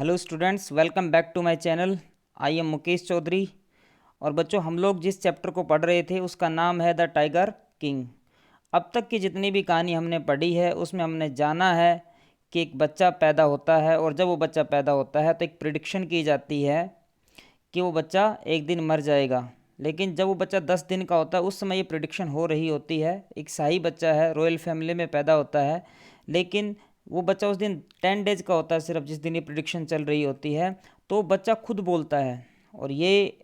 Hello students, welcome back to my channel. I am Mukesh Chaudhary. और बच्चों, हम लोग जिस चैप्टर को पढ़ रहे थे उसका नाम है द टाइगर किंग। अब तक की जितनी भी कहानी हमने पढ़ी है उसमें हमने जाना है कि एक बच्चा पैदा होता है, और जब वो बच्चा पैदा होता है तो एक प्रिडिक्शन की जाती है कि वो बच्चा एक दिन मर जाएगा। लेकिन जब वो बच्चा 10 दिन का होता है उस समय ये प्रिडिक्शन हो रही होती है। एक शाही बच्चा है, रॉयल फैमिली में पैदा होता है, लेकिन वो बच्चा उस दिन 10 डेज का होता है सिर्फ, जिस दिन ये प्रिडिक्शन चल रही होती है। तो बच्चा खुद बोलता है, और ये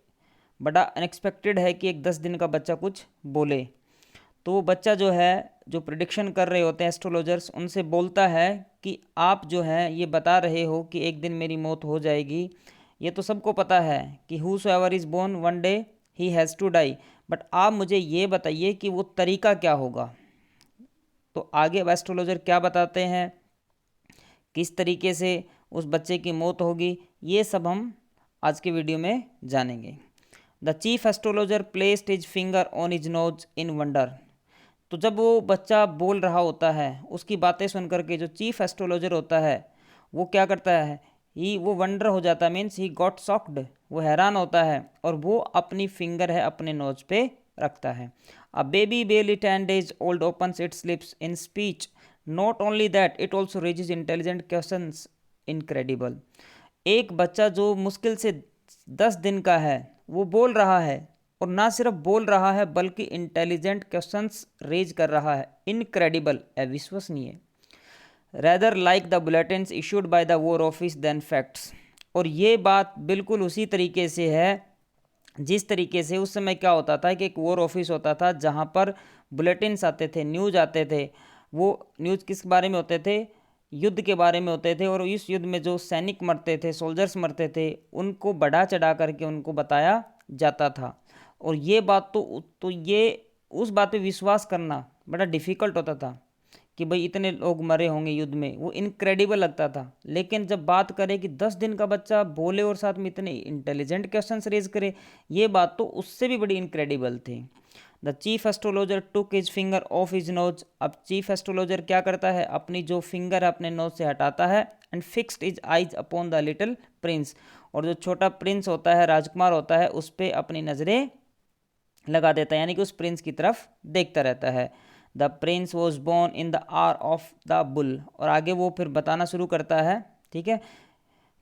बड़ा अनएक्सपेक्टेड है कि एक 10 दिन का बच्चा कुछ बोले। तो वो बच्चा जो है, जो प्रिडिक्शन कर रहे होते हैं एस्ट्रोलॉजर्स, उनसे बोलता है कि आप जो है ये बता रहे हो कि एक दिन मेरी मौत हो जाएगी। ये तो सबको पता है कि who so ever is born one day he has to die, but आप मुझे ये बताइए कि वो तरीका क्या होगा। तो आगे एस्ट्रोलॉजर क्या बताते हैं, किस तरीके से उस बच्चे की मौत होगी, ये सब हम आज के वीडियो में जानेंगे। The chief astrologer placed his finger on his nose in wonder. तो जब वो बच्चा बोल रहा होता है, उसकी बातें सुन करके जो चीफ एस्ट्रोलॉजर होता है वो क्या करता है, वो वंडर हो जाता है, मीन्स ही गॉट शॉक्ड, वो हैरान होता है, और वो अपनी फिंगर है अपने नोज पे रखता है। A baby barely 10 days old opens its lips in speech. Not only that, it also raises intelligent questions. Incredible. एक बच्चा जो मुश्किल से 10 दिन का है वो बोल रहा है, और ना सिर्फ बोल रहा है बल्कि इंटेलिजेंट क्वेश्चंस रेज कर रहा है। इनक्रेडिबल, अविश्वसनीय। Rather like the bulletins issued by the war office then facts. और ये बात बिल्कुल उसी तरीके से है जिस तरीके से उस समय क्या होता था कि एक वॉर ऑफिस होता था जहाँ पर बुलेटिन्स आते थे, न्यूज़ आते थे। वो न्यूज़ किस बारे में होते थे, युद्ध के बारे में होते थे, और इस युद्ध में जो सैनिक मरते थे, सोल्जर्स मरते थे, उनको बढ़ा चढ़ा करके उनको बताया जाता था। और ये बात तो ये उस बात पे विश्वास करना बड़ा डिफ़िकल्ट होता था कि भाई इतने लोग मरे होंगे युद्ध में, वो इनक्रेडिबल लगता था। लेकिन जब बात करें कि 10 दिन का बच्चा बोले और साथ में इतने इंटेलिजेंट क्वेश्चंस रेज करे, ये बात तो उससे भी बड़ी इनक्रेडिबल थी। The chief astrologer took his finger of his nose. अब चीफ एस्ट्रोलॉजर क्या करता है, अपनी जो फिंगर है अपने नोज से हटाता है, and fixed his eyes upon the little Prince. और जो छोटा प्रिंस होता है, राजकुमार होता है, उस पर अपनी नज़रें लगा देता है, यानी कि उस प्रिंस की तरफ देखता रहता है। The prince was born in the hour of the bull. और आगे वो फिर बताना शुरू करता है, ठीक है,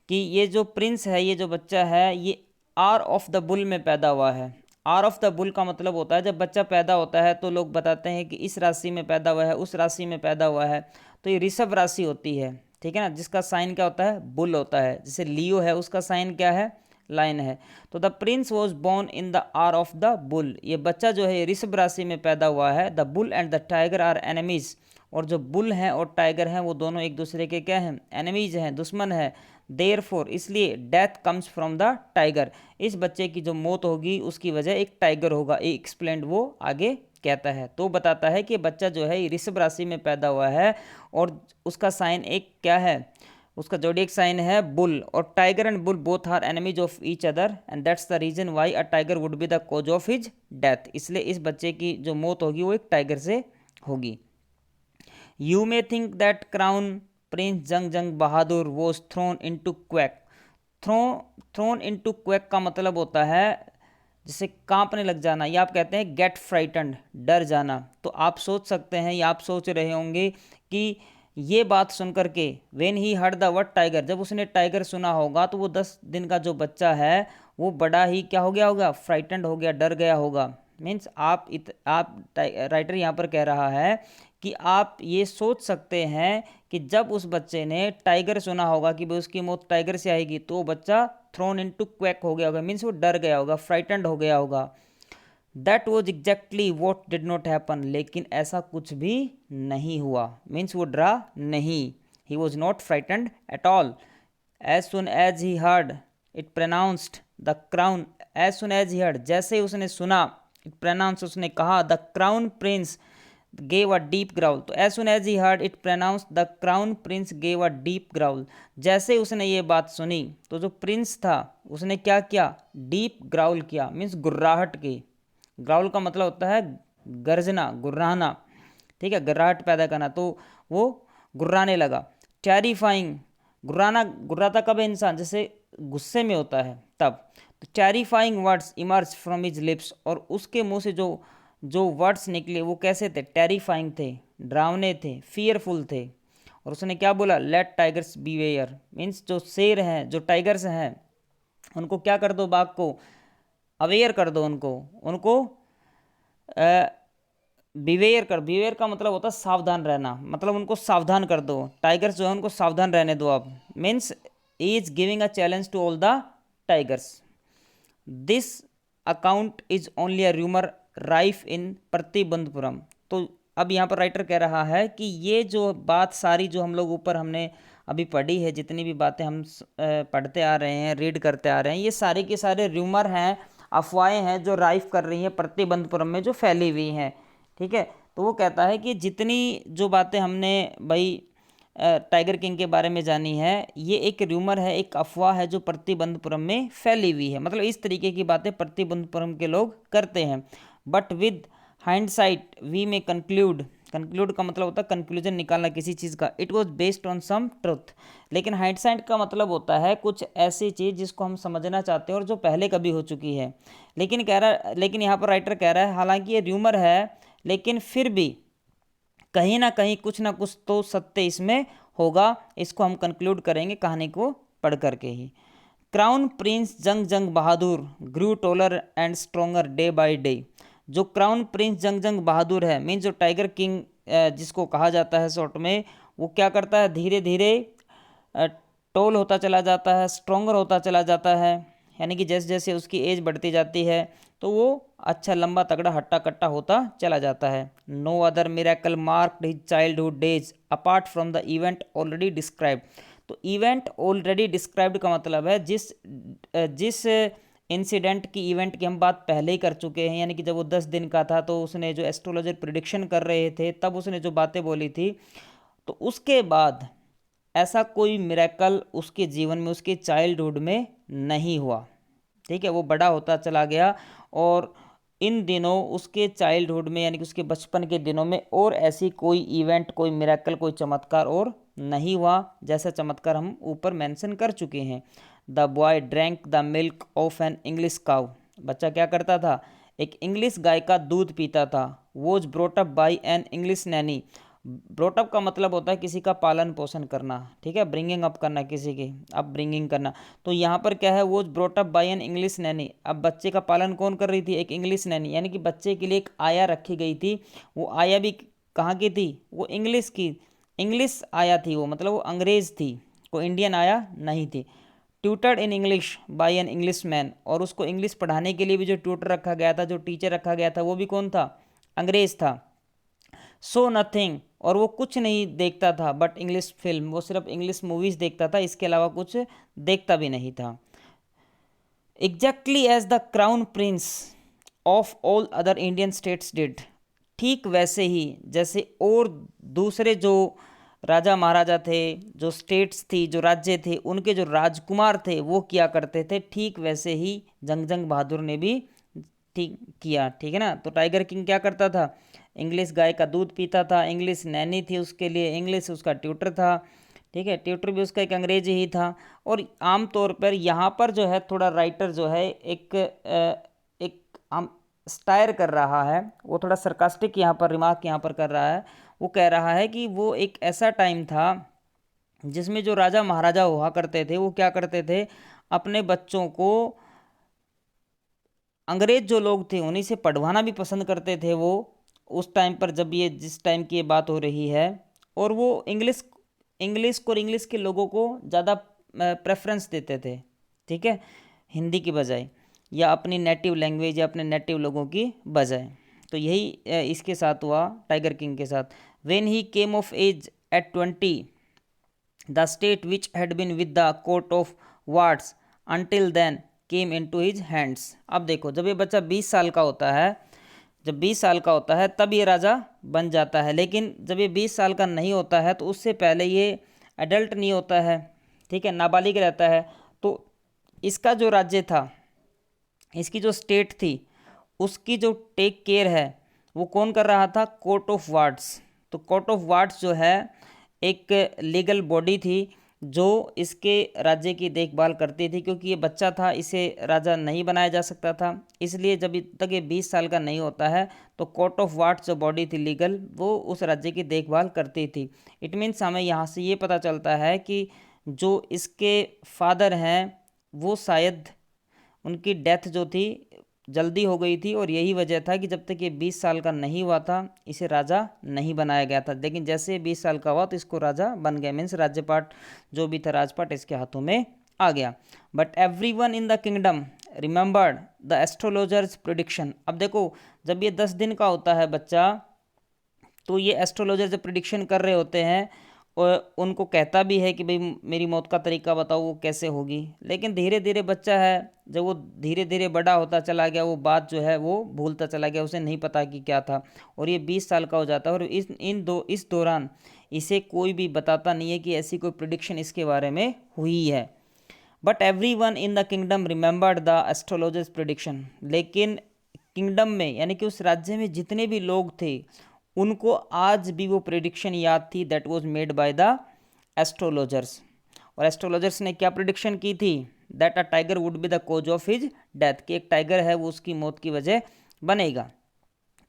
कि ये जो प्रिंस है, ये जो बच्चा है, ये आर ऑफ द बुल में पैदा हुआ है। आर ऑफ द बुल का मतलब होता है जब बच्चा पैदा होता है तो लोग बताते हैं कि इस राशि में पैदा हुआ है, उस राशि में पैदा हुआ है। तो ये ऋषभ राशि होती है, ठीक है ना, जिसका साइन क्या होता है, बुल होता है। जैसे लियो है, उसका साइन क्या है, लाइन है। तो the prince was born in the hour of the bull. ये बच्चा जो है ऋषभ राशि में पैदा हुआ है। The bull and the tiger are enemies. और जो बुल हैं और टाइगर हैं वो दोनों एक दूसरे के क्या हैं, एनिमीज हैं, दुश्मन है। देयर फोर, इसलिए death comes from the tiger. इस बच्चे की जो मौत होगी उसकी वजह एक टाइगर होगा, एक एक्सप्लेंड वो आगे कहता है। तो बताता है कि बच्चा जो है ऋषभ राशि में पैदा हुआ है, और उसका साइन एक क्या है, उसका जोडिएक साइन है बुल। और tiger and bull both are enemies of each other, and that's the reason why a tiger would be the cause of his death. इसलिए इस बच्चे की जो मौत होगी वो एक टाइगर से होगी। You may think that crown prince Jung Jung Bahadur was thrown in to quack. Thrown in to quack का मतलब होता है जैसे कांपने लग जाना, या आप कहते हैं गेट फ्राइटन्ड, डर जाना। तो आप सोच सकते हैं, या आप सोच रहे होंगे कि ये बात सुन करके, when he heard the word tiger, जब उसने टाइगर सुना होगा तो वो 10 दिन का जो बच्चा है वो बड़ा ही क्या हो गया होगा, फ्राइटन्ड हो गया, डर गया होगा। मीन्स आप राइटर यहाँ पर कह रहा है कि आप ये सोच सकते हैं कि जब उस बच्चे ने टाइगर सुना होगा कि भाई उसकी मौत टाइगर से आएगी, तो वो बच्चा थ्रोन इनटू क्वैक हो गया होगा, मीन्स वो डर गया होगा, फ्राइटन्ड हो गया होगा। That was exactly what did not happen. लेकिन ऐसा कुछ भी नहीं हुआ, मीन्स वो डरा नहीं। He was not frightened at all. As soon as he heard it pronounced the crown. As soon as he heard, जैसे ही उसने सुना, इट प्रोनाउंस, उसने कहा, the crown prince gave a deep growl। तो as soon as he heard it pronounced, the crown prince gave a deep growl। जैसे उसने ये बात सुनी तो जो प्रिंस था उसने क्या किया, डीप ग्राउल किया, मीन्स गुर्राहट की। ग्राउल का मतलब होता है गर्जना, गुर्राना, ठीक है, गर्राहट पैदा करना। तो वो गुर्राने लगा। टेरिफाइंग गुर्राता कब है इंसान, जैसे गुस्से में होता है तब। तो terrifying words emerge from his lips, और उसके मुंह से जो जो वर्ड्स निकले वो कैसे थे, टेरिफाइंग थे, डरावने थे, फियरफुल थे। और उसने क्या बोला, लेट टाइगर्स बीवेयर, मीन्स जो शेर हैं, जो टाइगर्स हैं, उनको क्या कर दो, बाघ को अवेयर कर दो, उनको उनको बिवेयर का मतलब होता है सावधान रहना, मतलब उनको सावधान कर दो, टाइगर्स जो है उनको सावधान रहने दो आप। Means is giving a challenge to all the tigers. This account is only a rumour rife in Pratibandapuram. तो अब यहाँ पर राइटर कह रहा है कि ये जो बात सारी जो हम लोग ऊपर हमने अभी पढ़ी है, जितनी भी बातें हम पढ़ते आ रहे हैं, रीड करते आ रहे हैं, ये सारे के सारे रूमर हैं, अफवाहें हैं जो राइफ कर रही हैं प्रतिबंधपुरम में, जो फैली हुई हैं। ठीक है, तो वो कहता है कि जितनी जो बातें हमने भाई टाइगर किंग के बारे में जानी है, ये एक रूमर है, एक अफवाह है जो प्रतिबंधपुरम में फैली हुई है। मतलब इस तरीके की बातें प्रतिबंधपुरम के लोग करते हैं। But with hindsight we may conclude, conclude का मतलब होता है कंक्लूजन निकालना किसी चीज़ का, it was based on some truth. लेकिन हाइंडसाइट का मतलब होता है कुछ ऐसी चीज़ जिसको हम समझना चाहते हैं और जो पहले कभी हो चुकी है। लेकिन यहाँ पर राइटर कह रहा है हालांकि ये र्यूमर है, लेकिन फिर भी कहीं ना कुछ तो सत्य इसमें होगा, इसको हम कंक्लूड करेंगे कहानी को पढ़ करके ही। Crown prince Jung Jung Bahadur grew taller and stronger day by day. जो क्राउन प्रिंस जंग जंग बहादुर है, मीन्स जो टाइगर किंग जिसको कहा जाता है शॉर्ट में, वो क्या करता है, धीरे धीरे टोल होता चला जाता है, स्ट्रोंगर होता चला जाता है, यानी कि जैसे जैसे उसकी एज बढ़ती जाती है तो वो अच्छा लंबा तगड़ा हट्टा कट्टा होता चला जाता है। No other miracle marked his childhood days apart from the event already described. तो इवेंट ऑलरेडी डिस्क्राइब्ड का मतलब है जिस जिस इंसिडेंट की, इवेंट की हम बात पहले ही कर चुके हैं, यानी कि जब वो 10 दिन का था तो उसने जो एस्ट्रोलॉजर प्रिडिक्शन कर रहे थे तब उसने जो बातें बोली थी, तो उसके बाद ऐसा कोई मिरेकल उसके जीवन में, उसके चाइल्डहुड में नहीं हुआ। ठीक है, वो बड़ा होता चला गया और इन दिनों उसके चाइल्डहुड में, यानी कि उसके बचपन के दिनों में और ऐसी कोई इवेंट, कोई मिरेकल, कोई चमत्कार और नहीं हुआ जैसा चमत्कार हम ऊपर मेंशन कर चुके हैं। The boy drank the milk of an English cow. बच्चा क्या करता था, एक इंग्लिश गाय का दूध पीता था। Was brought up by an English nanny. Brought up का मतलब होता है किसी का पालन पोषण करना, ठीक है, ब्रिंगिंग अप करना, किसी की अप ब्रिंगिंग करना। तो यहाँ पर क्या है, वो ब्रोटअप बाय एन इंग्लिश नैनी। अब बच्चे का पालन कौन कर रही थी, एक इंग्लिश नैनी, यानी कि बच्चे के लिए एक आया रखी गई थी। वो आया भी कहाँ की थी, वो इंग्लिश की, इंग्लिश आया थी वो, मतलब वो अंग्रेज थी, कोई इंडियन आया नहीं थी। Tutored in English by an English man. और उसको इंग्लिश पढ़ाने के लिए भी जो ट्यूटर रखा गया था, जो टीचर रखा गया था, वो भी कौन था, अंग्रेज था। सो नथिंग, और वो कुछ नहीं देखता था बट इंग्लिश फिल्म, वो सिर्फ इंग्लिश मूवीज़ देखता था, इसके अलावा कुछ देखता भी नहीं था। Exactly as the crown prince of all other Indian states did. ठीक वैसे ही जैसे और दूसरे जो राजा महाराजा थे, जो स्टेट्स थी, जो राज्य थे, उनके जो राजकुमार थे वो किया करते थे, ठीक वैसे ही जंग जंग बहादुर ने भी ठीक किया। ठीक है ना। तो टाइगर किंग क्या करता था, इंग्लिश गाय का दूध पीता था, इंग्लिश नैनी थी उसके लिए, इंग्लिश उसका ट्यूटर था। ठीक है, ट्यूटर भी उसका एक अंग्रेजी ही था। और आम तौर पर यहाँ पर जो है थोड़ा राइटर जो है एक हम स्टायर कर रहा है, वो थोड़ा सरकास्टिक यहाँ पर रिमार्क यहाँ पर कर रहा है। वो कह रहा है कि वो एक ऐसा टाइम था जिसमें जो राजा महाराजा हुआ करते थे वो क्या करते थे, अपने बच्चों को अंग्रेज जो लोग थे उन्हीं से पढ़वाना भी पसंद करते थे वो, उस टाइम पर, जब ये जिस टाइम की ये बात हो रही है। और वो इंग्लिश इंग्लिश को और इंग्लिश के लोगों को ज़्यादा प्रेफरेंस देते थे, ठीक है, हिंदी की बजाय, या अपनी नेटिव लैंग्वेज या अपने नेटिव लोगों की बजाय। तो यही इसके साथ हुआ, टाइगर किंग के साथ। When he came of age at 20, the state which had been with the court of wards until then came into his hands. अब देखो, जब ये बच्चा 20 साल का होता है, जब 20 साल का होता है तब ये राजा बन जाता है। लेकिन जब ये 20 साल का नहीं होता है तो उससे पहले ये एडल्ट नहीं होता है, ठीक है, नाबालिग रहता है। तो इसका जो राज्य था, इसकी जो स्टेट थी, उसकी जो टेक केयर है वो कौन कर रहा था, कोर्ट ऑफ वार्ड्स। तो कोर्ट ऑफ वार्ड्स जो है एक लीगल बॉडी थी जो इसके राज्य की देखभाल करती थी, क्योंकि ये बच्चा था, इसे राजा नहीं बनाया जा सकता था। इसलिए जब तक ये 20 साल का नहीं होता है तो कोर्ट ऑफ वार्ड्स जो बॉडी थी लीगल, वो उस राज्य की देखभाल करती थी। इट मीन्स हमें यहाँ से ये पता चलता है कि जो इसके फादर हैं वो शायद उनकी डेथ जो थी जल्दी हो गई थी, और यही वजह था कि जब तक ये 20 साल का नहीं हुआ था इसे राजा नहीं बनाया गया था। लेकिन जैसे 20 साल का हुआ तो इसको राजा बन गया, मीन्स राज्यपाट जो भी था राजपाट इसके हाथों में आ गया। But everyone in the kingdom remembered the astrologers prediction. अब देखो, जब ये 10 दिन का होता है बच्चा, तो ये एस्ट्रोलॉजर जब प्रिडिक्शन कर रहे होते हैं और उनको कहता भी है कि भाई मेरी मौत का तरीका बताओ वो कैसे होगी। लेकिन धीरे धीरे बच्चा है, जब वो धीरे धीरे बड़ा होता चला गया, वो बात जो है वो भूलता चला गया, उसे नहीं पता कि क्या था। और ये 20 साल का हो जाता है और इस दौरान इसे कोई भी बताता नहीं है कि ऐसी कोई प्रिडिक्शन इसके बारे में हुई है। But every one in the kingdom remembered the astrologers prediction. लेकिन किंगडम में यानी कि उस राज्य में जितने भी लोग थे उनको आज भी वो प्रिडिक्शन याद थी that was made by the astrologers. और एस्ट्रोलॉजर्स ने क्या प्रिडिक्शन की थी? That a tiger would be the cause of his death, कि एक टाइगर है वो उसकी मौत की वजह बनेगा।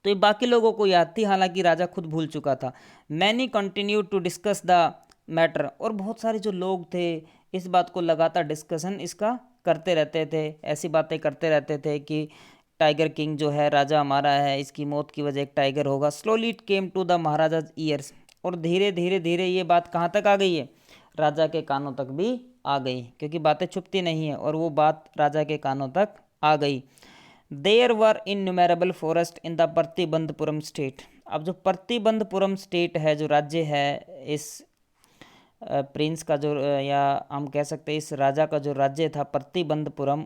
तो ये बाकी लोगों को याद थी, हालांकि राजा खुद भूल चुका था। Many continue to discuss the matter, और बहुत सारे जो लोग थे इस बात को लगातार डिस्कशन इसका करते रहते थे, ऐसी बातें करते रहते थे कि टाइगर किंग जो है राजा हमारा है, इसकी मौत की वजह एक टाइगर होगा। Slowly it came to the Maharaja's ears, और धीरे धीरे धीरे ये बात कहाँ तक आ गई है? राजा के कानों तक भी आ गई, क्योंकि बातें छुपती नहीं है, और वो बात राजा के कानों तक आ गई। There were innumerable forest in the Pratibandhapuram state. अब जो प्रतिबंधपुरम स्टेट है, जो राज्य है, इस प्रिंस का जो या हम कह सकते हैं इस राजा का जो राज्य था प्रतिबंधपुरम,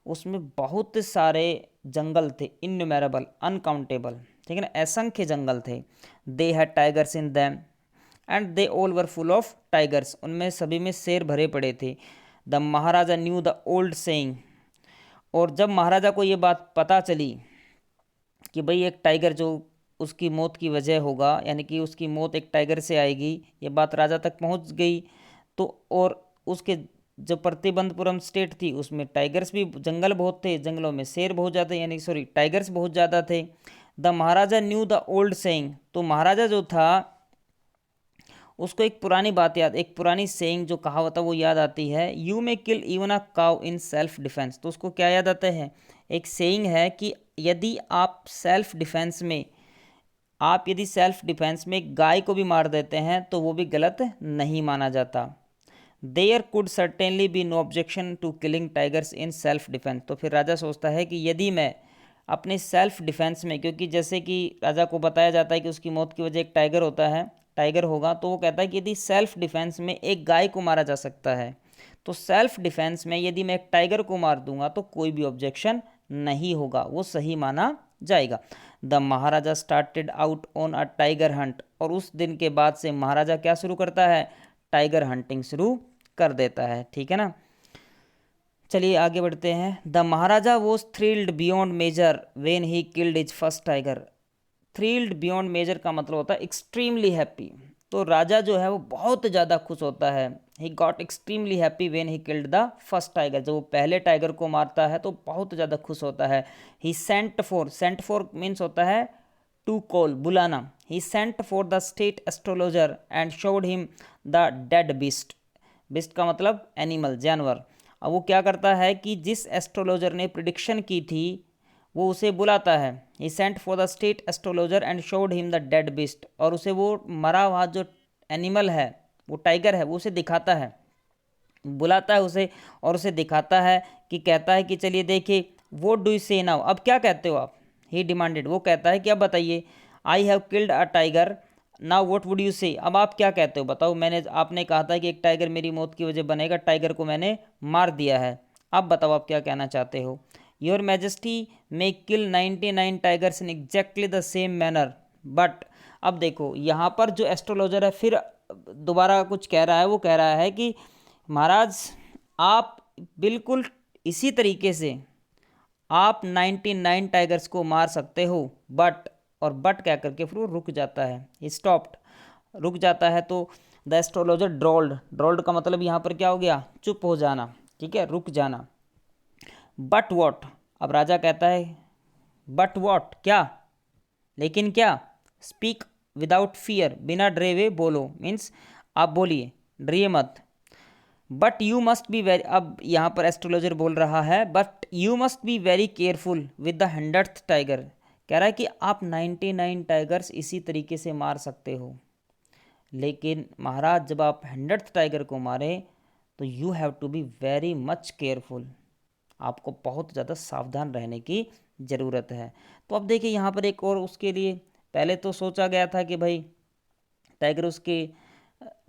उसमें बहुत सारे जंगल थे, इनन्यूमेरेबल, अनकाउंटेबल, ठीक है ना, असंख्य जंगल थे। They had tigers in them and they all were full of tigers, उनमें सभी में शेर भरे पड़े थे। The Maharaja new the old saying, और जब महाराजा को ये बात पता चली कि भाई एक टाइगर जो उसकी मौत की वजह होगा, यानी कि उसकी मौत एक टाइगर से आएगी, ये बात राजा तक पहुंच गई। तो और उसके जो प्रतिबंधपुरम स्टेट थी उसमें टाइगर्स भी, जंगल बहुत थे, जंगलों में शेर बहुत ज़्यादा, यानी सॉरी टाइगर्स बहुत ज़्यादा थे। The Maharaja new the old saying, तो महाराजा जो था उसको एक पुरानी बात याद, एक पुरानी सेइंग जो कहावत है वो याद आती है, you may kill even a cow in self defence. तो उसको क्या याद आता है? एक सेइंग है कि यदि आप सेल्फ डिफेंस में, आप यदि सेल्फ डिफेंस में गाय को भी मार देते हैं तो वो भी गलत नहीं माना जाता। There could certainly be no objection to killing tigers in self defence. तो फिर राजा सोचता है कि यदि मैं अपने सेल्फ डिफेंस में, क्योंकि जैसे कि राजा को बताया जाता है कि उसकी मौत की वजह एक टाइगर होता है, टाइगर होगा, तो वो कहता है कि यदि सेल्फ डिफेंस में एक गाय को मारा जा सकता है, तो सेल्फ डिफेंस में यदि मैं एक टाइगर को मार दूंगा तो कोई भी ऑब्जेक्शन नहीं होगा, वो सही माना जाएगा। The Maharaja started out on a tiger Hunt, और उस दिन के बाद से महाराजा क्या शुरू करता है? टाइगर हंटिंग शुरू कर देता है, ठीक है ना। चलिए आगे बढ़ते हैं। The maharaja was thrilled beyond measure when he killed his first tiger. Thrilled beyond measure का मतलब होता है एक्सट्रीमली हैप्पी। तो राजा जो है वो बहुत ज़्यादा खुश होता है। He got extremely happy when he killed the first tiger. जब वो पहले टाइगर को मारता है तो बहुत ज़्यादा खुश होता है। ही सेंट फॉर मीन्स होता है टू कॉल, बुलाना। He sent for the state astrologer and showed him the dead beast. Beast का मतलब एनिमल, जानवर। अब वो क्या करता है कि जिस एस्ट्रोलॉजर ने प्रिडिक्शन की थी वो उसे बुलाता है। He sent for the state astrologer and showed him the dead beast, और उसे वो मरा हुआ जो एनिमल है, वो टाइगर है, वो उसे दिखाता है, बुलाता है उसे और उसे दिखाता है कि कहता है कि चलिए देखिए, वोट डू यू से नाउ, अब क्या कहते हो आप? ही डिमांडेड, वो कहता है कि अब बताइए, I have killed a tiger now what would you से, अब आप क्या कहते हो बताओ, मैंने, आपने कहा था कि एक टाइगर मेरी मौत की वजह बनेगा, टाइगर को मैंने मार दिया है, अब बताओ आप क्या कहना चाहते हो? Your majesty may kill 99 tigers in exactly the same manner but. अब देखो यहाँ पर जो एस्ट्रोलॉजर है फिर दोबारा कुछ कह रहा है, वो कह रहा है कि महाराज आप बिल्कुल इसी तरीके से आप 99 टाइगर्स को मार सकते हो, बट, और बट क्या करके फिर वो रुक जाता है, स्टॉप्ड, रुक जाता है। तो द एस्ट्रोलॉजर ड्रोल्ड, ड्रोल्ड का मतलब यहाँ पर क्या हो गया, चुप हो जाना, ठीक है, रुक जाना। बट वॉट, अब राजा कहता है बट वॉट, क्या, लेकिन क्या, स्पीक विदाउट फियर, बिना डरे हुए बोलो, मीन्स आप बोलिए, डरिए मत। But you must be very, अब यहाँ पर एस्ट्रोलॉजर बोल रहा है but you must be very careful with the 100th tiger, कह रहा है कि आप 99 टाइगर्स इसी तरीके से मार सकते हो, लेकिन महाराज जब आप 100th टाइगर को मारे तो you have to be very much careful, आपको बहुत ज़्यादा सावधान रहने की ज़रूरत है। तो अब देखिए यहाँ पर एक और उसके लिए, पहले तो सोचा गया था कि भाई टाइगर उसके,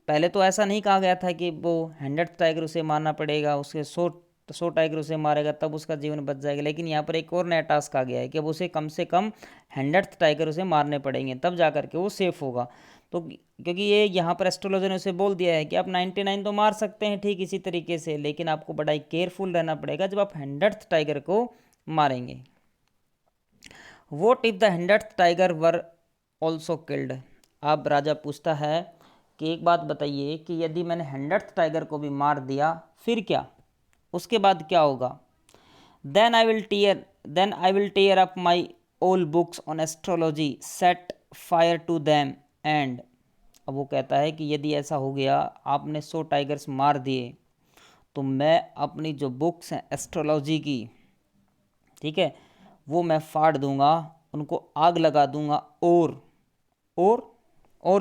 पहले तो ऐसा नहीं कहा गया था कि वो 100th टाइगर उसे मारना पड़ेगा, उसके 100 टाइगर उसे मारेगा तब उसका जीवन बच जाएगा, लेकिन यहाँ पर एक और नया टास्क आ गया है कि अब उसे कम से कम 100th टाइगर उसे मारने पड़ेंगे तब जा करके वो सेफ होगा। तो क्योंकि ये यहाँ पर एस्ट्रोलॉजर ने उसे बोल दिया है कि आप 99 तो मार सकते हैं ठीक इसी तरीके से, लेकिन आपको बड़ा ही केयरफुल रहना पड़ेगा जब आप 100th टाइगर को मारेंगे। Vote if the 100th tiger were also killed, अब राजा पूछता है कि एक बात बताइए कि यदि मैंने 100th टाइगर को भी मार दिया फिर क्या, उसके बाद क्या होगा। Then I will tear up my old books on astrology, set fire to them and, अब वो कहता है कि यदि ऐसा हो गया आपने 100 टाइगर्स मार दिए तो मैं अपनी जो बुक्स हैं एस्ट्रोलॉजी की, ठीक है, वो मैं फाड़ दूंगा, उनको आग लगा दूंगा, और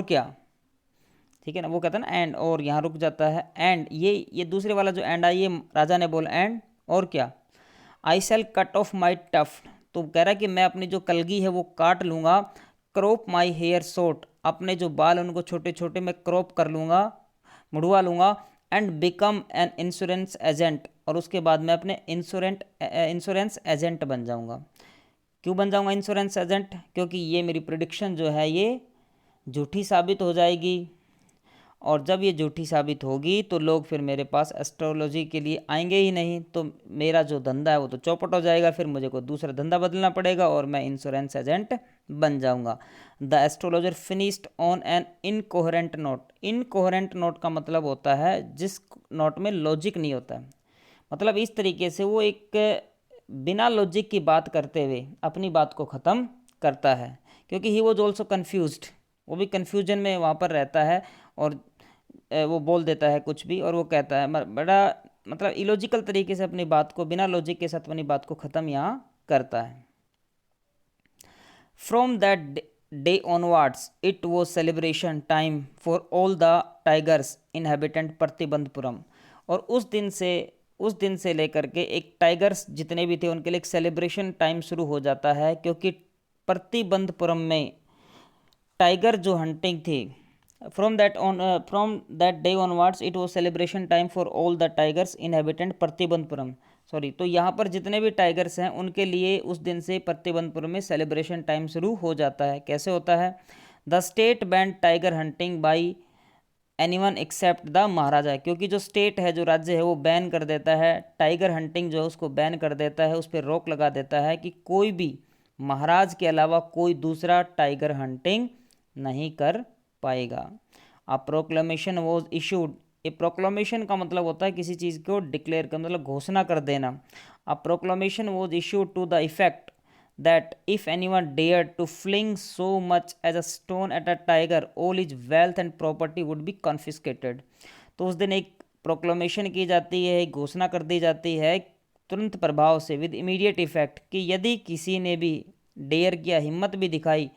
क्या, ठीक है ना, वो कहता है ना एंड, और यहाँ रुक जाता है एंड, ये दूसरे वाला जो एंड आई ये राजा ने बोला एंड, और क्या, आई शैल कट ऑफ माई टफ, तो कह रहा है कि मैं अपनी जो कलगी है वो काट लूँगा, क्रॉप माई हेयर शॉर्ट, अपने जो बाल हैं उनको छोटे छोटे मैं क्रॉप कर लूँगा, मुड़वा लूँगा, and become an insurance agent, और उसके बाद मैं अपने इंश्योरेंस एजेंट बन जाऊँगा। क्यों बन जाऊँगा इंश्योरेंस एजेंट, क्योंकि ये मेरी प्रिडिक्शन जो है ये झूठी साबित हो जाएगी, और जब ये झूठी साबित होगी तो लोग फिर मेरे पास एस्ट्रोलॉजी के लिए आएंगे ही नहीं, तो मेरा जो धंधा है वो तो चौपट हो जाएगा, फिर मुझे कोई दूसरा धंधा बदलना पड़ेगा और मैं इंश्योरेंस एजेंट बन जाऊंगा। The astrologer finished on an incoherent note, incoherent note का मतलब होता है जिस नोट में लॉजिक नहीं होता है, मतलब इस तरीके से वो एक बिना लॉजिक की बात करते हुए अपनी बात को ख़त्म करता है, क्योंकि ही वॉज ऑल्सो कन्फ्यूज्ड, वो भी कन्फ्यूजन में वहाँ पर रहता है, और वो बोल देता है कुछ भी, और वो कहता है बड़ा मतलब इलॉजिकल तरीके से अपनी बात को, बिना लॉजिक के साथ अपनी बात को ख़त्म यहाँ करता है। From that day onwards it was celebration time for all the tigers inhabitant Pratibandapuram, और उस दिन से लेकर के एक टाइगर्स जितने भी थे उनके लिए एक सेलिब्रेशन टाइम शुरू हो जाता है, क्योंकि प्रतिबंधपुरम में टाइगर जो हंटिंग थी, from that day onwards it was celebration time for all the tigers inhabitant Pratibandapuram, sorry, तो यहाँ पर जितने भी टाइगर्स हैं उनके लिए उस दिन से प्रतिबंधपुरम में सेलिब्रेशन टाइम शुरू हो जाता है। कैसे होता है, the state banned tiger hunting by anyone except the Maharaja, क्योंकि जो स्टेट है, जो राज्य है, वो बैन कर देता है टाइगर हंटिंग जो है उसको बैन कर देता है, उस पर रोक लगा देता है कि कोई भी महाराज के अलावा कोई दूसरा टाइगर हंटिंग नहीं कर पाएगा। A proclamation was issued, a proclamation का मतलब होता है किसी चीज़ को डिक्लेयर कर, मतलब घोषणा कर देना। A proclamation was issued to the effect that if anyone dared to fling so much as a stone at a tiger, all his wealth and property would be confiscated। तो उस दिन एक प्रोक्लेमेशन की जाती है, एक घोषणा कर दी जाती है तुरंत प्रभाव से, विद इमीडिएट इफेक्ट, कि यदि किसी ने भी डेयर किया, हिम्मत भी दिखाई,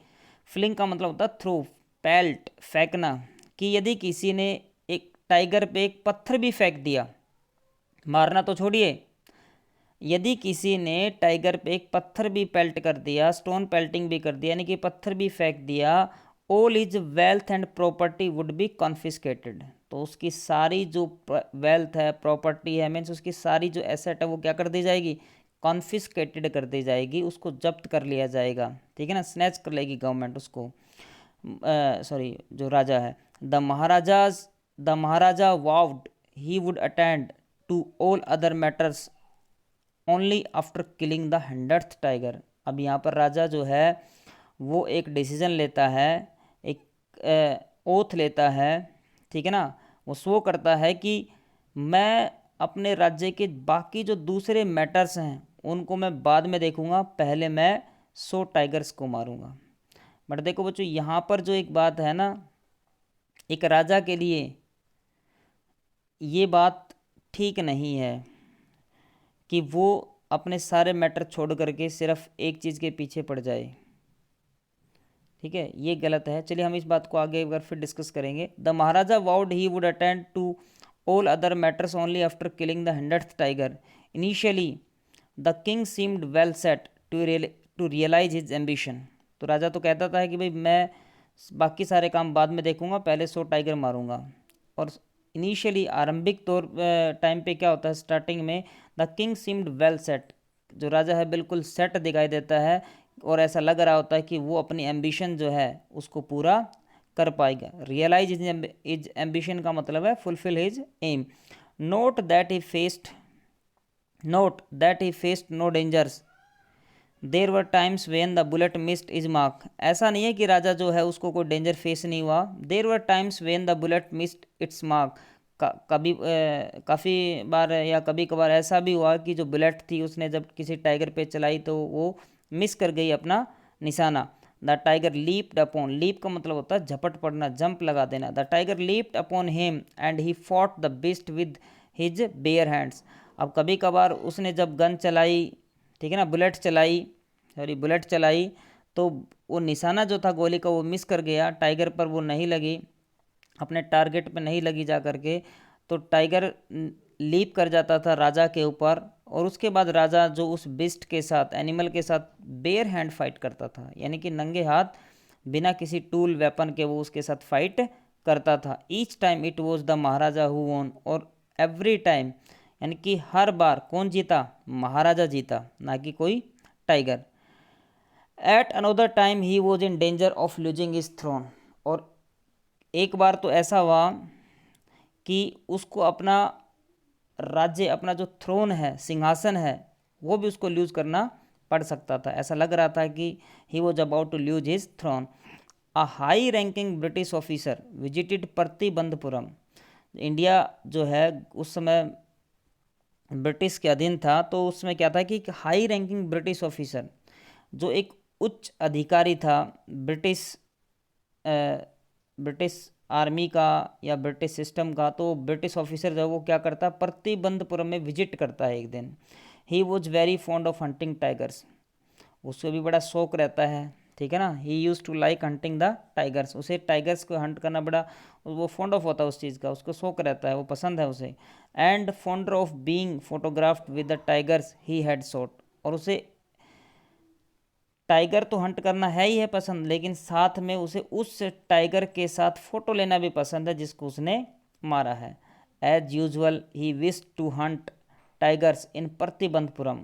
फ्लिंग का मतलब होता है थ्रो, पेल्ट, फेंकना, कि यदि किसी ने एक टाइगर पे एक पत्थर भी फेंक दिया, मारना तो छोड़िए, यदि किसी ने टाइगर पे एक पत्थर भी पेल्ट कर दिया, स्टोन पेल्टिंग भी कर दिया, यानी कि पत्थर भी फेंक दिया, all is wealth and property would be confiscated, तो उसकी सारी जो वेल्थ है, प्रॉपर्टी है, मीन्स उसकी सारी जो एसेट है वो क्या कर दी जाएगी, कॉन्फिस्केटेड कर दी जाएगी, उसको जब्त कर लिया जाएगा, ठीक है ना, स्नैच कर लेगी गवर्नमेंट उसको, सॉरी जो राजा है। The maharaja vowed he would attend to all other matters only after killing the 100th tiger. अब यहाँ पर राजा जो है वो एक डिसीजन लेता है, एक ओथ लेता है ठीक है ना, वो शो करता है कि मैं अपने राज्य के बाकी जो दूसरे मैटर्स हैं उनको मैं बाद में देखूंगा, पहले मैं 100 टाइगर्स को मारूंगा। बट देखो बच्चों, यहाँ पर जो एक बात है ना, एक राजा के लिए ये बात ठीक नहीं है कि वो अपने सारे मैटर छोड़ करके सिर्फ एक चीज़ के पीछे पड़ जाए। ठीक है, ये गलत है। चलिए हम इस बात को आगे एक बार फिर डिस्कस करेंगे। The maharaja vowed he would attend to all other matters only after killing the 100th tiger. Initially the king seemed well set to realise his ambition. तो राजा तो कहता था कि भाई मैं बाकी सारे काम बाद में देखूंगा, पहले 100 टाइगर मारूंगा। और इनिशियली आरंभिक तौर टाइम पे क्या होता है, स्टार्टिंग में the king seemed well set, जो राजा है बिल्कुल सेट दिखाई देता है और ऐसा लग रहा होता है कि वो अपनी एम्बिशन जो है उसको पूरा कर पाएगा। रियलाइज इज एम्बिशन का मतलब है fulfil his aim. Note that he faced no dangers, there were times when the bullet missed its mark. ऐसा नहीं है कि राजा जो है उसको कोई डेंजर फेस नहीं हुआ। There were times when the bullet missed its mark, कभी काफ़ी बार या कभी कभार ऐसा भी हुआ कि जो बुलेट थी उसने जब किसी टाइगर पे चलाई तो वो मिस कर गई अपना निशाना। The tiger leaped upon, leap का मतलब होता है झपट पड़ना, जंप लगा देना। The tiger leaped upon him and he fought the beast with his bare hands. अब कभी कभार उसने जब गन चलाई, ठीक है ना, बुलेट चलाई तो वो निशाना जो था गोली का वो मिस कर गया, टाइगर पर वो नहीं लगी, अपने टारगेट पे नहीं लगी जा करके। तो टाइगर लीप कर जाता था राजा के ऊपर और उसके बाद राजा जो उस बिस्ट के साथ, एनिमल के साथ बेयर हैंड फाइट करता था, यानी कि नंगे हाथ बिना किसी टूल वेपन के वो उसके साथ फाइट करता था। Each time it was the Maharaja who won, और एवरी टाइम यानी कि हर बार कौन जीता, महाराजा जीता, ना कि कोई tiger. At another time he was in danger of losing his throne, और एक बार तो ऐसा हुआ कि उसको अपना राज्य, अपना जो थ्रोन है, सिंहासन है, वो भी उसको लूज करना पड़ सकता था। ऐसा लग रहा था कि he was about to lose his throne. A high ranking British officer visited Pratibandapuram. India जो है उस समय ब्रिटिश के अधीन था, तो उसमें क्या था कि एक हाई रैंकिंग ब्रिटिश ऑफिसर, जो एक उच्च अधिकारी था ब्रिटिश आर्मी का या ब्रिटिश सिस्टम का, तो ब्रिटिश ऑफिसर जो वो क्या करता है, प्रतिबंधपुरम में विजिट करता है एक दिन। He was very fond of hunting tigers, उसको भी बड़ा शौक रहता है, ठीक है ना। He used to like hunting the tigers, उसे टाइगर्स को हंट करना बड़ा वो फॉन्ड ऑफ होता है उस चीज़ का, उसको शौक रहता है, वो पसंद है उसे। And fonder of being photographed with the tigers he had shot, और उसे टाइगर तो हंट करना है ही है पसंद, लेकिन साथ में उसे उस टाइगर के साथ फोटो लेना भी पसंद है जिसको उसने मारा है। As usual he wish to hunt tigers in Pratibandapuram,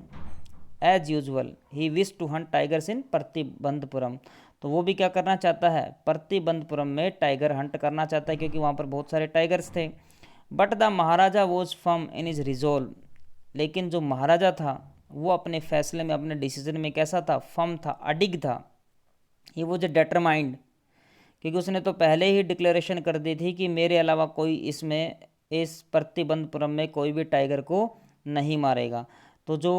as usual he wish to hunt tigers in Pratibandapuram, तो वो भी क्या करना चाहता है, प्रतिबंधपुरम में टाइगर हंट करना चाहता है, क्योंकि वहाँ पर बहुत सारे टाइगर्स थे। But the maharaja was firm in is resolve, लेकिन जो महाराजा था वो अपने फैसले में, अपने डिसीजन में कैसा था, फर्म था, अडिग था। ही वॉज डिटरमाइंड, क्योंकि उसने तो पहले ही डिक्लेरेशन कर दी थी कि मेरे अलावा कोई इसमें, इस प्रतिबंधपुरम में कोई भी टाइगर को नहीं मारेगा। तो जो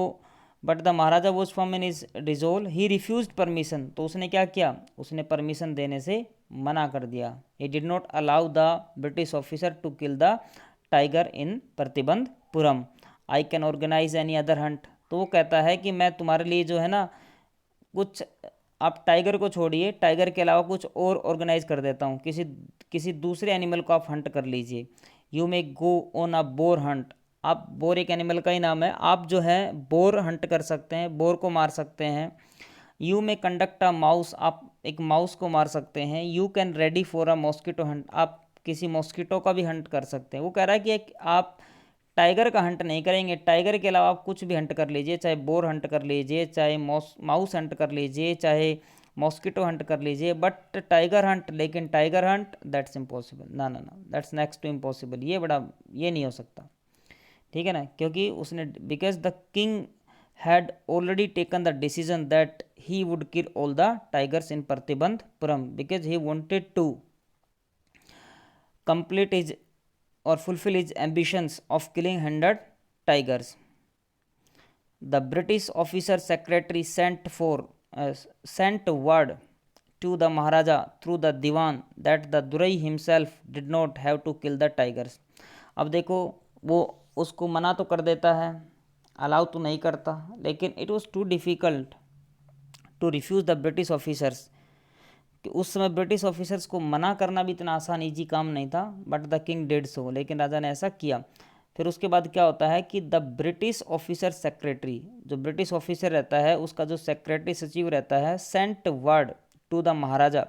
but the maharaja was firm in is resolve, he refused permission, तो उसने क्या किया, उसने परमिशन देने से मना कर दिया। He did not allow the British officer to kill the tiger in Pratibandapuram. I can organise any other hunt, तो वो कहता है कि मैं तुम्हारे लिए जो है ना कुछ, आप टाइगर को छोड़िए, टाइगर के अलावा कुछ और ऑर्गेनाइज कर देता हूँ, किसी किसी दूसरे एनिमल को आप हंट कर लीजिए। You may go on a bore Hunt, आप, बोर एक एनिमल का ही नाम है, आप जो है बोर हंट कर सकते हैं, बोर को मार सकते हैं। You may conduct a mouse, आप एक माउस को मार सकते हैं। You can ready for a mosquito Hunt, आप किसी मॉस्किटो का भी हंट कर सकते हैं। वो कह रहा है कि एक आप टाइगर का हंट नहीं करेंगे, टाइगर के अलावा आप कुछ भी हंट कर लीजिए, चाहे बोर हंट कर लीजिए, चाहे माउस हंट कर लीजिए, चाहे मॉस्किटो हंट कर लीजिए, बट टाइगर हंट, लेकिन टाइगर हंट दैट्स इम्पॉसिबल, ना ना ना, दैट्स नेक्स्ट टू इम्पॉसिबल, ये बड़ा, ये नहीं हो सकता, ठीक है ना। क्योंकि उसने, because the king had already taken the decision that he would kill all the tigers in Pratibandapuram, because he wanted to complete his or fulfil his ambitions of killing 100 tigers. The British officer secretary sent word to the Maharaja through the Diwan that the Durai himself did not have to kill the tigers. अब देखो वो उसको मना तो कर देता है, allow तो नहीं करता, लेकिन it was too difficult to refuse the British officers, कि उस समय ब्रिटिश ऑफिसर्स को मना करना भी इतना आसान ईजी काम नहीं था, but the king did so, लेकिन राजा ने ऐसा किया। फिर उसके बाद क्या होता है कि द ब्रिटिश ऑफिसर सेक्रेटरी, जो ब्रिटिश ऑफिसर रहता है उसका जो सेक्रेटरी सचिव रहता है, सेंट वर्ड टू द महाराजा,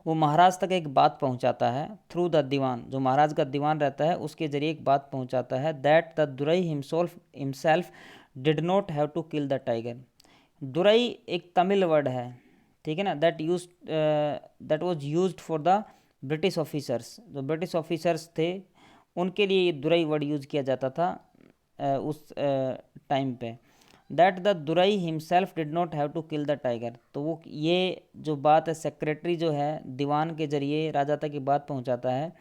वो महाराज तक एक बात पहुंचाता है थ्रू द दीवान, जो महाराज का दीवान रहता है उसके जरिए एक बात पहुंचाता है, that the durai himself did not have to kill the tiger. दुरई एक तमिल वर्ड है, ठीक है ना, that was used for the British officers. जो ब्रिटिश ऑफिसर्स थे उनके लिए ये दुरई वर्ड यूज़ किया जाता था उस टाइम पे। That the durai himself did not have to kill the tiger, तो वो ये जो बात है सेक्रेटरी जो है दीवान के जरिए राजा तक की बात पहुंचाता है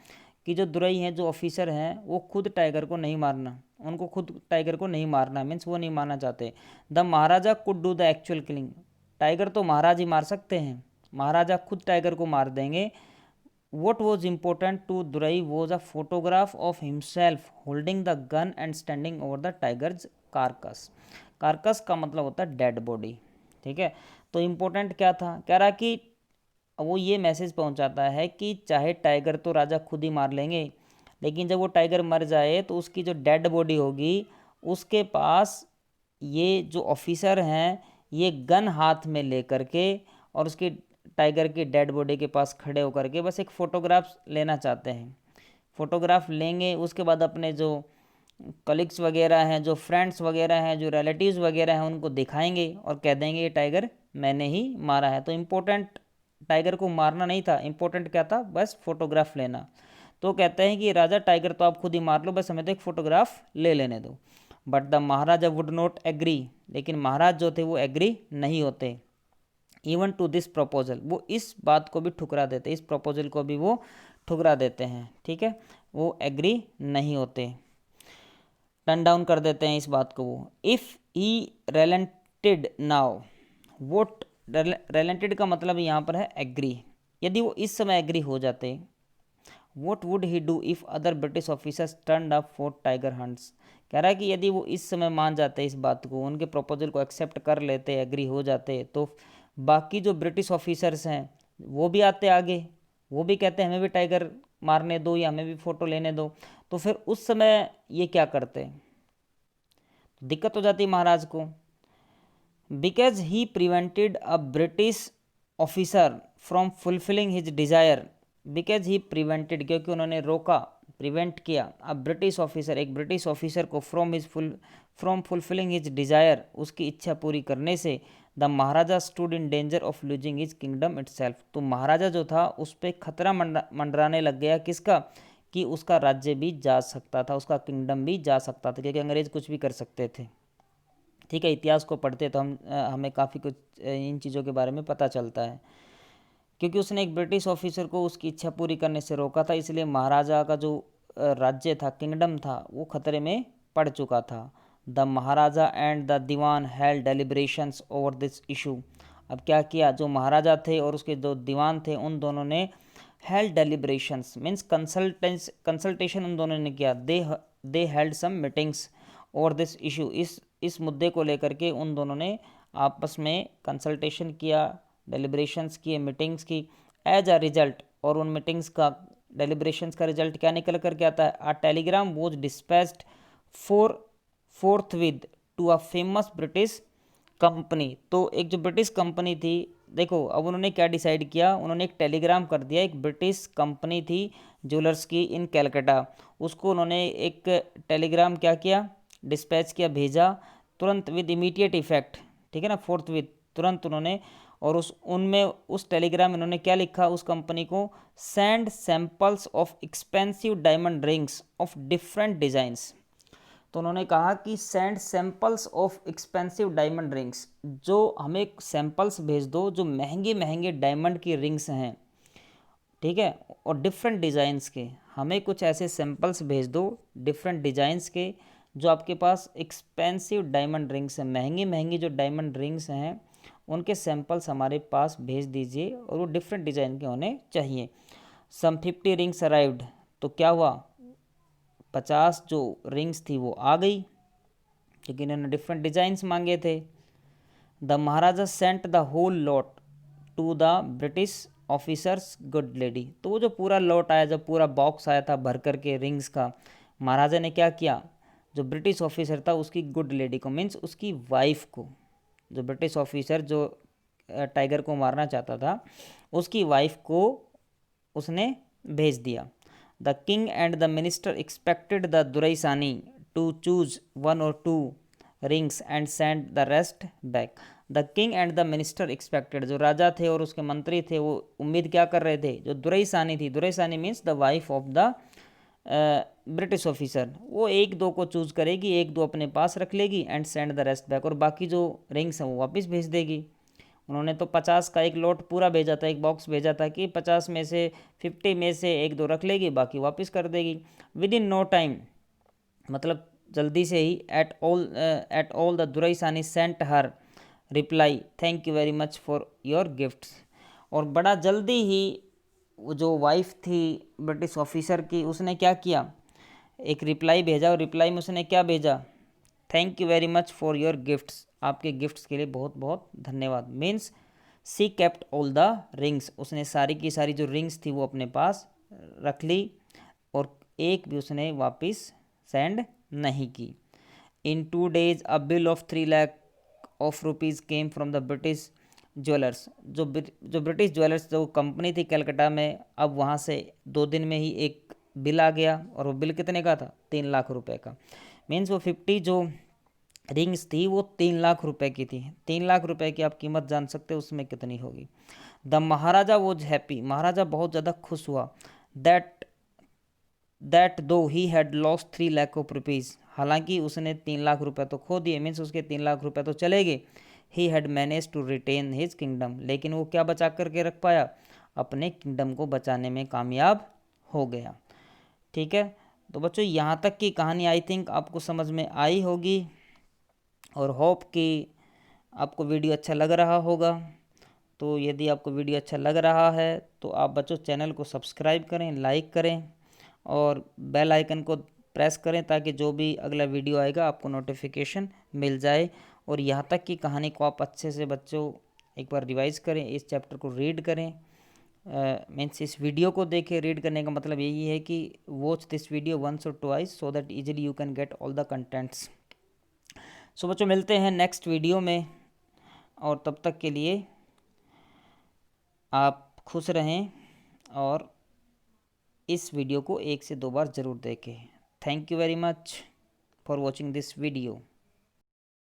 कि जो दुरई हैं, जो ऑफिसर हैं, वो खुद टाइगर को नहीं मारना, उनको खुद टाइगर को नहीं मारना, मीन्स वो नहीं मारना चाहते। The Maharaja could do the actual killing, tiger तो महाराज ही मार सकते हैं, महाराजा खुद टाइगर को मार देंगे। What was important to Durai was a photograph of himself holding the gun and standing over the tiger's carcass. Carcass का मतलब होता है डेड बॉडी, ठीक है। तो इम्पोर्टेंट क्या था, कह रहा कि वो ये मैसेज पहुंचाता है कि चाहे टाइगर तो राजा खुद ही मार लेंगे, लेकिन जब वो टाइगर मर जाए तो उसकी जो डेड बॉडी होगी उसके पास ये जो ऑफिसर हैं ये गन हाथ में ले करके और उसकी टाइगर की डेड बॉडी के पास खड़े होकर के बस एक फ़ोटोग्राफ लेना चाहते हैं। फ़ोटोग्राफ लेंगे, उसके बाद अपने जो कलीग्स वगैरह हैं, जो फ्रेंड्स वगैरह हैं, जो रिलेटिव्स वगैरह हैं, उनको दिखाएंगे और कह देंगे ये टाइगर मैंने ही मारा है। तो इम्पोर्टेंट टाइगर को मारना नहीं था, इम्पोर्टेंट क्या था, बस फ़ोटोग्राफ लेना। तो कहते हैं कि राजा टाइगर तो आप खुद ही मार लो, बस हमें तो एक फ़ोटोग्राफ ले लेने दो। But the maharaja would not agree, लेकिन महाराज जो थे वो एग्री नहीं होते। इवन टू दिस प्रपोजल, वो इस बात को भी ठुकरा देते, इस प्रपोजल को भी वो ठुकरा देते हैं, ठीक है, वो एग्री नहीं होते, टर्न डाउन कर देते हैं इस बात को वो। इफ़ ही रेलेंटेड नाउ, वोट रेलेंटेड का मतलब यहाँ पर है एग्री, यदि वो इस समय एग्री हो जाते, vote would he do if other British officers turn up for tiger hunts. कह रहा है कि यदि वो इस समय मान जाते इस बात को, उनके प्रपोजल को एक्सेप्ट कर लेते, एग्री हो जाते, तो बाकी जो ब्रिटिश ऑफिसर्स हैं वो भी आते आगे, वो भी कहते हैं हमें भी टाइगर मारने दो या हमें भी फ़ोटो लेने दो, तो फिर उस समय ये क्या करते, तो दिक्कत हो जाती महाराज को। Because he prevented a British officer from fulfilling his desire, because he prevented, क्योंकि उन्होंने रोका, प्रिवेंट किया, अब ब्रिटिश ऑफिसर, एक ब्रिटिश ऑफिसर को फ्रॉम फुलफिलिंग हिज डिज़ायर, उसकी इच्छा पूरी करने से, the Maharaja stood in danger of losing his kingdom itself, तो महाराजा जो था उस पर खतरा मंडराने लग गया, किसका, कि उसका राज्य भी जा सकता था, उसका किंगडम भी जा सकता था, क्योंकि अंग्रेज कुछ भी कर सकते थे, ठीक है। इतिहास को पढ़ते तो हमें काफ़ी कुछ इन चीज़ों के बारे में पता चलता है। क्योंकि उसने एक ब्रिटिश ऑफिसर को उसकी इच्छा पूरी करने से रोका था, इसलिए महाराजा का जो राज्य था, किंगडम था, वो खतरे में पड़ चुका था। The maharaja and the dewan held deliberations over this issue, अब क्या किया, जो महाराजा थे और उसके जो दीवान थे उन दोनों ने हेल्ड डेलिब्रेशंस मीन्स कंसल्टेशन उन दोनों ने किया, they held some meetings over this issue, इस मुद्दे को लेकर के उन दोनों ने आपस में कंसल्टेशन किया, डेलिब्रेशंस किए, मीटिंग्स की। एज अ रिजल्ट, और उन मीटिंग्स का, डेलिब्रेशंस का रिजल्ट क्या निकल कर के आता है, a telegram was dispatched forthwith to a famous British company, तो एक जो ब्रिटिश कंपनी थी, देखो अब उन्होंने क्या डिसाइड किया, उन्होंने एक टेलीग्राम कर दिया, एक ब्रिटिश कंपनी थी ज्वेलर्स की इन कैलकाटा, उसको उन्होंने एक टेलीग्राम क्या किया, डिस्पैच किया, भेजा, तुरंत विद इमीडिएट इफेक्ट, ठीक है ना, फोर्थविथ, तुरंत उन्होंने, और उस टेलीग्राम में उन्होंने क्या लिखा, उस कंपनी को, send samples of expensive diamond rings of different designs, तो उन्होंने कहा कि send samples of expensive diamond rings, जो हमें सैंपल्स भेज दो जो महंगे महंगे डायमंड की रिंग्स हैं, ठीक है। और डिफरेंट डिज़ाइंस के, हमें कुछ ऐसे सैंपल्स भेज दो डिफरेंट डिज़ाइंस के, जो आपके पास एक्सपेंसिव डायमंड रिंग्स हैं, महंगी महंगी जो डायमंड रिंग्स हैं उनके सैंपल्स हमारे पास भेज दीजिए, और वो डिफरेंट डिज़ाइन के होने चाहिए। सम 50 रिंग्स अराइव्ड, तो क्या हुआ, 50 जो रिंग्स थी वो आ गई, लेकिन इन्होंने डिफरेंट डिज़ाइंस मांगे थे। The maharaja sent the whole lot to the British officers good lady, तो वो जो पूरा लॉट आया, जब पूरा बॉक्स आया था भर करके रिंग्स का, महाराजा ने क्या किया, जो ब्रिटिश ऑफिसर था उसकी गुड लेडी को, मीन्स उसकी वाइफ को, जो ब्रिटिश ऑफिसर जो टाइगर को मारना चाहता था उसकी वाइफ को उसने भेज दिया। The king and the minister expected the Duraisani to choose one or two rings and send the rest back. The king and the minister expected, जो राजा थे और उसके मंत्री थे वो उम्मीद क्या कर रहे थे, जो दुरईसानी थी, Duraisani means the wife of the British officer, वो एक दो को चूज करेगी, एक दो अपने पास रख लेगी, and send the rest back, और बाकी जो रिंग्स हैं वो वापस भेज देगी। उन्होंने तो 50 का एक लॉट पूरा भेजा था, एक बॉक्स भेजा था कि 50 में से 50 में से एक दो रख लेगी, बाकी वापस कर देगी विद इन नो टाइम, मतलब जल्दी से ही। At all the Duraisani sent her reply thank you very much for your gifts, और बड़ा जल्दी ही वो जो वाइफ थी ब्रिटिश ऑफिसर की, उसने क्या किया, एक रिप्लाई भेजा, और रिप्लाई में उसने क्या भेजा, thank you very much for your gifts, आपके गिफ्ट्स के लिए बहुत बहुत धन्यवाद। Means she kept all the rings, उसने सारी की सारी जो रिंग्स थी वो अपने पास रख ली, और एक भी उसने वापस सेंड नहीं की। इन 2 days a bill of 3 lakh of rupees came from the British jewellers, जो ब्रिटिश ज्वेलर्स जो कंपनी थी कलकत्ता में, अब वहाँ से 2 दिन में ही एक बिल आ गया, और वो बिल कितने का था, 3 लाख रुपए का। मीन्स वो 50 जो रिंग्स थी वो 3 लाख रुपए की थी। 3 लाख रुपए की आप कीमत जान सकते हो उसमें कितनी होगी। द महाराजा वॉज हैप्पी, महाराजा बहुत ज़्यादा खुश हुआ। दैट दो he had lost 3 lakh of rupees, हालांकि उसने 3 लाख रुपए तो खो दिए, मीन्स उसके 3 लाख रुपए तो चले गए। He had managed to retain his kingdom, लेकिन वो क्या बचा करके रख पाया, अपने किंगडम को बचाने में कामयाब हो गया। ठीक है, तो बच्चों यहाँ तक की कहानी आई थिंक आपको समझ में आई होगी, और होप कि आपको वीडियो अच्छा लग रहा होगा। तो यदि आपको वीडियो अच्छा लग रहा है तो आप बच्चों चैनल को सब्सक्राइब करें, लाइक करें, और बेल आइकन को प्रेस करें, ताकि जो भी अगला वीडियो आएगा आपको नोटिफिकेशन मिल जाए। और यहाँ तक की कहानी को आप अच्छे से बच्चों एक बार रिवाइज करें, इस चैप्टर को रीड करें, मीन्स इस वीडियो को देखें। रीड करने का मतलब यही है कि watch this video once or twice so that easily you can get all the contents. So बच्चों मिलते हैं नेक्स्ट वीडियो में, और तब तक के लिए आप खुश रहें, और इस वीडियो को 1 से 2 बार ज़रूर देखें। Thank you very much for watching this video.